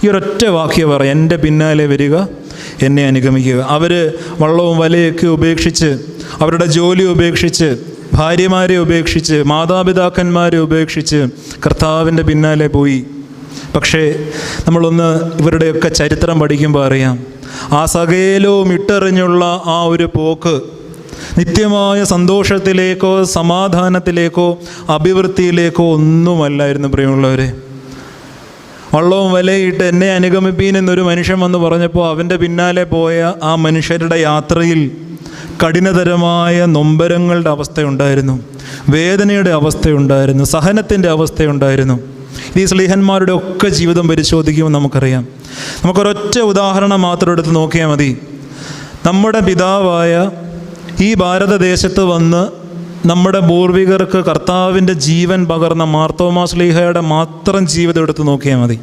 ഈ ഒരൊറ്റ വാക്യം പറയാം, എൻ്റെ പിന്നാലെ വരിക, എന്നെ അനുഗമിക്കുക. അവർ വള്ളവും വലയൊക്കെ ഉപേക്ഷിച്ച്, അവരുടെ ജോലി ഉപേക്ഷിച്ച്, ഭാര്യമാരെ ഉപേക്ഷിച്ച്, മാതാപിതാക്കന്മാരെ ഉപേക്ഷിച്ച് കർത്താവിൻ്റെ പിന്നാലെ പോയി. പക്ഷേ നമ്മളൊന്ന് ഇവരുടെയൊക്കെ ചരിത്രം പഠിക്കുമ്പോൾ അറിയാം, ആ സകലവും ഇട്ടെറിഞ്ഞുള്ള ആ ഒരു പോക്ക് നിത്യമായ സന്തോഷത്തിലേക്കോ സമാധാനത്തിലേക്കോ അഭിവൃദ്ധിയിലേക്കോ ഒന്നുമല്ലായിരുന്നു പ്രിയമുള്ളവരെ. വള്ളവും വലയിട്ട് എന്നെ അനുഗമിപ്പീൻ എന്നൊരു മനുഷ്യൻ വന്ന് പറഞ്ഞപ്പോൾ അവൻ്റെ പിന്നാലെ പോയ ആ മനുഷ്യരുടെ യാത്രയിൽ കഠിനതരമായ നൊമ്പരങ്ങളുടെ അവസ്ഥയുണ്ടായിരുന്നു, വേദനയുടെ അവസ്ഥയുണ്ടായിരുന്നു, സഹനത്തിൻ്റെ അവസ്ഥയുണ്ടായിരുന്നു. ഈ സ്ലീഹന്മാരുടെ ഒക്കെ ജീവിതം പരിശോധിക്കുമ്പോൾ നമുക്കറിയാം. നമുക്കൊരൊറ്റ ഉദാഹരണം മാത്രം എടുത്ത് നോക്കിയാൽ മതി. നമ്മുടെ പിതാവായ ഈ ഭാരതദേശത്ത് വന്ന് നമ്മുടെ പൂർവികർക്ക് കർത്താവിൻ്റെ ജീവൻ പകർന്ന മാർത്തോമാ ശ്ലീഹയുടെ മാത്രം ജീവിതം എടുത്ത് നോക്കിയാൽ മതി.